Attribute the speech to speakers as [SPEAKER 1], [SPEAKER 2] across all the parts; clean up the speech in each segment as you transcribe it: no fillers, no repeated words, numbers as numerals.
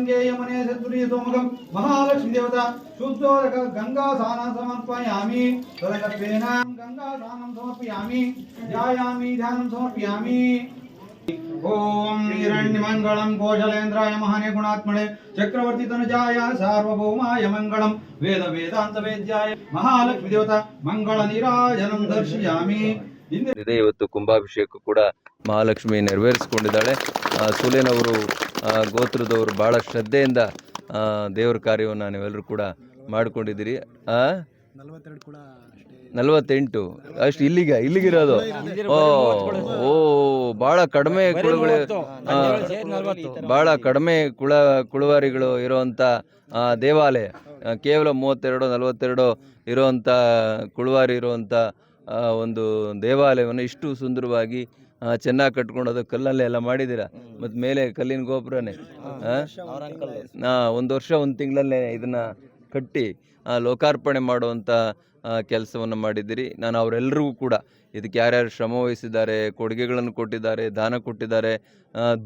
[SPEAKER 1] गंगे यमुने सत्पुरीतोमुखं महालक्ष्मी देवता शुद्धोदक गंगा स्नानं समर्पयामि तदकत्वेन गंगा स्नानं समर्पयामि ध्यायामि ध्यानं समर्पयामि ओम हिरण्यमंगलम कौशलेन्द्राय महाने गुणात्मने चक्रवर्ती तनुजाय सार्वभौमाय मंगलम वेद वेदांत वेद्याय महालक्ष्मी देवता मंगल निराजनं दर्शयामि।
[SPEAKER 2] ಇದೆ ಇವತ್ತು ಕುಂಭಾಭಿಷೇಕ ಕೂಡ ಮಹಾಲಕ್ಷ್ಮಿ ನೆರವೇರಿಸಿಕೊಂಡಿದ್ದಾಳೆ. ಸುಲೇನವರು ಗೋತ್ರದವರು ಬಹಳ ಶ್ರದ್ಧೆಯಿಂದ ದೇವರ ಕಾರ್ಯವನ್ನು ನೀವೆಲ್ಲರೂ ಕೂಡ ಮಾಡಿಕೊಂಡಿದ್ದೀರಿ. 48 ಅಷ್ಟು ಇಲ್ಲಿಗಿರೋದು. ಓ ಬಹಳ ಕಡಿಮೆ ಕುಳುವಾರಿಗಳು ಇರುವಂತ ದೇವಾಲಯ. ಕೇವಲ 32-42 ಇರುವಂತ ಕುಳುವಾರಿ ಇರುವಂತ ಒಂದು ದೇವಾಲಯವನ್ನು ಇಷ್ಟು ಸುಂದರವಾಗಿ ಚೆನ್ನಾಗಿ ಕಟ್ಕೊಂಡು ಅದು ಕಲ್ಲಲ್ಲೇ ಎಲ್ಲ ಮಾಡಿದ್ದೀರಾ. ಮತ್ತು ಮೇಲೆ ಕಲ್ಲಿನ ಗೋಪುರನೇ 1 ವರ್ಷ 1 ತಿಂಗಳಲ್ಲೇ ಇದನ್ನ ಕಟ್ಟಿ ಲೋಕಾರ್ಪಣೆ ಮಾಡುವಂಥ ಕೆಲಸವನ್ನು ಮಾಡಿದ್ದೀರಿ. ನಾನು ಅವರೆಲ್ಲರಿಗೂ ಕೂಡ ಇದಕ್ಕೆ ಯಾರ್ಯಾರು ಶ್ರಮ ವಹಿಸಿದ್ದಾರೆ, ಕೊಡುಗೆಗಳನ್ನು ಕೊಟ್ಟಿದ್ದಾರೆ, ದಾನ ಕೊಟ್ಟಿದ್ದಾರೆ,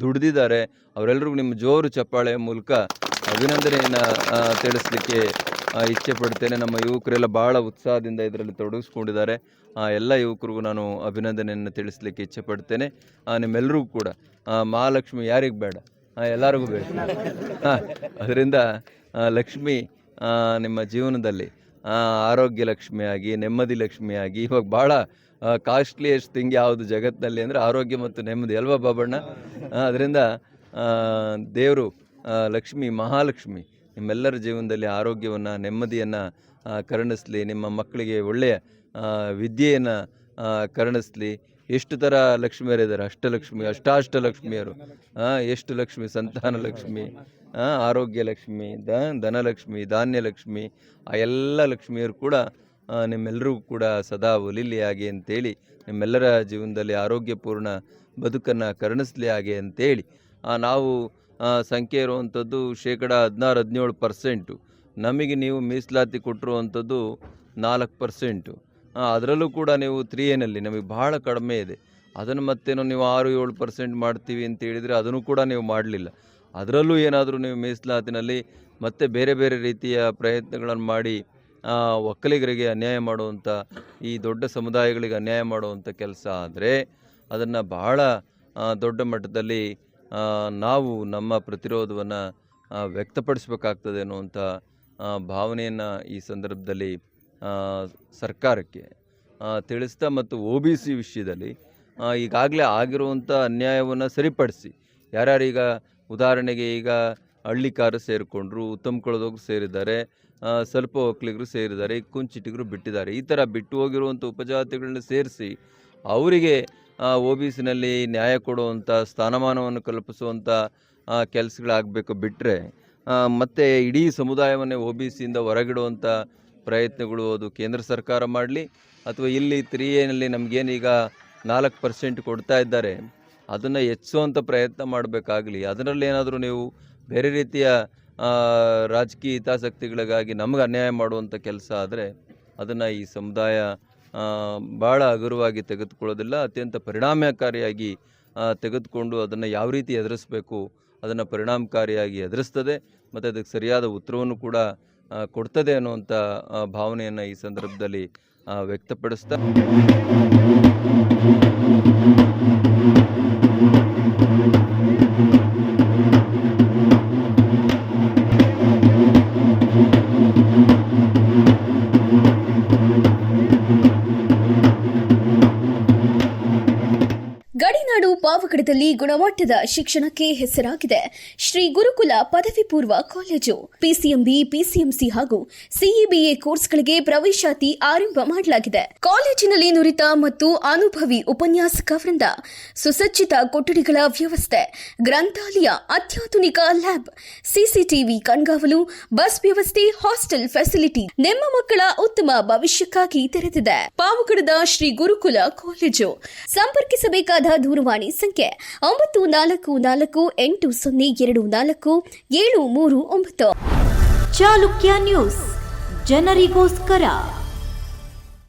[SPEAKER 2] ದುಡಿದಿದ್ದಾರೆ, ಅವರೆಲ್ಲರಿಗೂ ನಿಮ್ಮ ಜೋರು ಚಪ್ಪಾಳೆ ಮೂಲಕ ಅಭಿನಂದನೆಯನ್ನು ತಿಳಿಸ್ಲಿಕ್ಕೆ ಇಚ್ಛೆ ಪಡ್ತೇನೆ. ನಮ್ಮ ಯುವಕರೆಲ್ಲ ಭಾಳ ಉತ್ಸಾಹದಿಂದ ಇದರಲ್ಲಿ ತೊಡಗಿಸ್ಕೊಂಡಿದ್ದಾರೆ. ಎಲ್ಲ ಯುವಕರಿಗೂ ನಾನು ಅಭಿನಂದನೆಯನ್ನು ತಿಳಿಸ್ಲಿಕ್ಕೆ ಇಚ್ಛೆ ಪಡ್ತೇನೆ. ನಿಮ್ಮೆಲ್ಲರಿಗೂ ಕೂಡ ಮಹಾಲಕ್ಷ್ಮಿ ಯಾರಿಗೆ ಬೇಡ, ಎಲ್ಲರಿಗೂ ಬೇಡ. ಅದರಿಂದ ಲಕ್ಷ್ಮಿ ನಿಮ್ಮ ಜೀವನದಲ್ಲಿ ಆರೋಗ್ಯ ಲಕ್ಷ್ಮಿಯಾಗಿ, ನೆಮ್ಮದಿ ಲಕ್ಷ್ಮಿಯಾಗಿ, ಇವಾಗ ಭಾಳ ಕಾಸ್ಟ್ಲಿಯೆಸ್ಟ್ ಥಿಂಗ್ ಯಾವುದು ಜಗತ್ತಿನಲ್ಲಿ ಅಂದರೆ ಆರೋಗ್ಯ ಮತ್ತು ನೆಮ್ಮದಿ ಅಲ್ವಾ ಬಾಬಣ್ಣ? ಅದರಿಂದ ದೇವರು ಲಕ್ಷ್ಮಿ ಮಹಾಲಕ್ಷ್ಮಿ ನಿಮ್ಮೆಲ್ಲರ ಜೀವನದಲ್ಲಿ ಆರೋಗ್ಯವನ್ನು, ನೆಮ್ಮದಿಯನ್ನು ಕರುಣಿಸಲಿ. ನಿಮ್ಮ ಮಕ್ಕಳಿಗೆ ಒಳ್ಳೆಯ ವಿದ್ಯೆಯನ್ನು ಕರುಣಿಸಲಿ. ಎಷ್ಟು ಥರ ಲಕ್ಷ್ಮಿಯರಿದ್ದಾರೆ, ಅಷ್ಟಲಕ್ಷ್ಮಿ, ಅಷ್ಟಾಷ್ಟಲಕ್ಷ್ಮಿಯರು, ಎಷ್ಟು ಲಕ್ಷ್ಮಿ, ಸಂತಾನ ಲಕ್ಷ್ಮಿ, ಆರೋಗ್ಯ ಲಕ್ಷ್ಮಿ, ಧನಲಕ್ಷ್ಮಿ, ಧಾನ್ಯಲಕ್ಷ್ಮಿ, ಆ ಎಲ್ಲ ಲಕ್ಷ್ಮಿಯರು ಕೂಡ ನಿಮ್ಮೆಲ್ಲರಿಗೂ ಕೂಡ ಸದಾ ಒಲಿಲಿ ಹಾಗೆ ಅಂತೇಳಿ, ನಿಮ್ಮೆಲ್ಲರ ಜೀವನದಲ್ಲಿ ಆರೋಗ್ಯಪೂರ್ಣ ಬದುಕನ್ನು ಕರುಣಿಸಲಿ ಹಾಗೆ ಅಂತೇಳಿ, ನಾವು ಸಂಖ್ಯೆ ಇರುವಂಥದ್ದು 16-17%. ನಮಗೆ ನೀವು ಮೀಸಲಾತಿ ಕೊಟ್ಟಿರುವಂಥದ್ದು 4%. ಅದರಲ್ಲೂ ಕೂಡ ನೀವು 3Aನಲ್ಲಿ ನಮಗೆ ಭಾಳ ಕಡಿಮೆ ಇದೆ. ಅದನ್ನು ಮತ್ತೇನೋ ನೀವು 6-7% ಮಾಡ್ತೀವಿ ಅಂತ ಹೇಳಿದರೆ ಅದನ್ನು ಕೂಡ ನೀವು ಮಾಡಲಿಲ್ಲ. ಅದರಲ್ಲೂ ಏನಾದರೂ ನೀವು ಮೀಸಲಾತಿನಲ್ಲಿ ಮತ್ತೆ ಬೇರೆ ಬೇರೆ ರೀತಿಯ ಪ್ರಯತ್ನಗಳನ್ನು ಮಾಡಿ ಒಕ್ಕಲಿಗರಿಗೆ ಅನ್ಯಾಯ ಮಾಡುವಂಥ, ಈ ದೊಡ್ಡ ಸಮುದಾಯಗಳಿಗೆ ಅನ್ಯಾಯ ಮಾಡುವಂಥ ಕೆಲಸ ಆದರೆ ಅದನ್ನು ಬಹಳ ದೊಡ್ಡ ಮಟ್ಟದಲ್ಲಿ ನಾವು ನಮ್ಮ ಪ್ರತಿರೋಧವನ್ನು ವ್ಯಕ್ತಪಡಿಸಬೇಕಾಗ್ತದೆ ಅನ್ನುವಂಥ ಭಾವನೆಯನ್ನು ಈ ಸಂದರ್ಭದಲ್ಲಿ ಸರ್ಕಾರಕ್ಕೆ ತಿಳಿಸ್ತಾ, ಮತ್ತು OBC ವಿಷಯದಲ್ಲಿ ಈಗಾಗಲೇ ಆಗಿರುವಂಥ ಅನ್ಯಾಯವನ್ನು ಸರಿಪಡಿಸಿ, ಯಾರ್ಯಾರೀಗ ಉದಾಹರಣೆಗೆ ಈಗ ಹಳ್ಳಿಕಾರು ಸೇರಿಕೊಂಡ್ರು, ಉತ್ತಮಕೊಳದವ್ರು ಸೇರಿದ್ದಾರೆ, ಸ್ವಲ್ಪ ಒಕ್ಕಲಿಗರು ಸೇರಿದ್ದಾರೆ, ಈಗ ಕುಂಚಿಟಿಗರು ಬಿಟ್ಟಿದ್ದಾರೆ. ಈ ಥರ ಬಿಟ್ಟು ಹೋಗಿರುವಂಥ ಉಪಜಾತಿಗಳನ್ನ ಸೇರಿಸಿ ಅವರಿಗೆ OBCನಲ್ಲಿ ನ್ಯಾಯ ಕೊಡುವಂಥ, ಸ್ಥಾನಮಾನವನ್ನು ಕಲ್ಪಿಸುವಂಥ ಕೆಲಸಗಳಾಗಬೇಕು. ಬಿಟ್ಟರೆ ಮತ್ತು ಇಡೀ ಸಮುದಾಯವನ್ನೇ OBCಯಿಂದ ಹೊರಗಿಡುವಂಥ ಪ್ರಯತ್ನಗಳು ಅದು ಕೇಂದ್ರ ಸರ್ಕಾರ ಮಾಡಲಿ, ಅಥವಾ ಇಲ್ಲಿ 3Aನಲ್ಲಿ ನಮಗೇನೀಗ 4% ಕೊಡ್ತಾ ಇದ್ದಾರೆ ಅದನ್ನು ಹೆಚ್ಚುವಂಥ ಪ್ರಯತ್ನ ಮಾಡಬೇಕಾಗಲಿ. ಅದರಲ್ಲಿ ಏನಾದರೂ ನೀವು ಬೇರೆ ರೀತಿಯ ರಾಜಕೀಯ ಹಿತಾಸಕ್ತಿಗಳಿಗಾಗಿ ನಮಗೆ ಅನ್ಯಾಯ ಮಾಡುವಂಥ ಕೆಲಸ ಆದರೆ ಅದನ್ನು ಈ ಸಮುದಾಯ ಭಾಳ ಹಗುರವಾಗಿ ತೆಗೆದುಕೊಳ್ಳೋದಿಲ್ಲ. ಅತ್ಯಂತ ಪರಿಣಾಮಕಾರಿಯಾಗಿ ತೆಗೆದುಕೊಂಡು ಅದನ್ನು ಯಾವ ರೀತಿ ಎದುರಿಸಬೇಕು ಅದನ್ನು ಪರಿಣಾಮಕಾರಿಯಾಗಿ ಎದುರಿಸ್ತದೆ, ಮತ್ತು ಅದಕ್ಕೆ ಸರಿಯಾದ ಉತ್ತರವನ್ನು ಕೂಡ ಕೊಡ್ತದೆ ಅನ್ನುವಂಥ ಭಾವನೆಯನ್ನು ಈ ಸಂದರ್ಭದಲ್ಲಿ ವ್ಯಕ್ತಪಡಿಸ್ತಾ
[SPEAKER 3] ಗಡಿನಾಡು ಪಾವಗಡದಲ್ಲಿ ಗುಣಮಟ್ಟದ ಶಿಕ್ಷಣಕ್ಕೆ ಹೆಸರಾಗಿದೆ ಶ್ರೀ ಗುರುಕುಲ ಪದವಿ ಪೂರ್ವ ಕಾಲೇಜು. PCMB, PCMC ಹಾಗೂ CEBA ಕೋರ್ಸ್ಗಳಿಗೆ ಪ್ರವೇಶಾತಿ ಆರಂಭ ಮಾಡಲಾಗಿದೆ. ಕಾಲೇಜಿನಲ್ಲಿ ನುರಿತ ಮತ್ತು ಅನುಭವಿ ಉಪನ್ಯಾಸಕ ವೃಂದ, ಸುಸಜ್ಜಿತ ಕೊಠಡಿಗಳ ವ್ಯವಸ್ಥೆ, ಗ್ರಂಥಾಲಯ, ಅತ್ಯಾಧುನಿಕ ಲ್ಯಾಬ್, CCTV ಕಣ್ಗಾವಲು, ಬಸ್ ವ್ಯವಸ್ಥೆ, ಹಾಸ್ಟೆಲ್ ಫೆಸಿಲಿಟಿ ನಿಮ್ಮ ಮಕ್ಕಳ ಉತ್ತಮ ಭವಿಷ್ಯಕ್ಕಾಗಿ ತೆರೆದಿದೆ. ಪಾವಗಡದ ಶ್ರೀ ಗುರುಕುಲ ಕಾಲೇಜು. ಸಂಪರ್ಕಿಸಬೇಕಾದ ದೂರವಾಣಿ ಸಂಖ್ಯೆ 9448024739.
[SPEAKER 4] ಚಾಲುಕ್ಯ ನ್ಯೂಸ್, ಜನರಿಗೋಸ್ಕರ.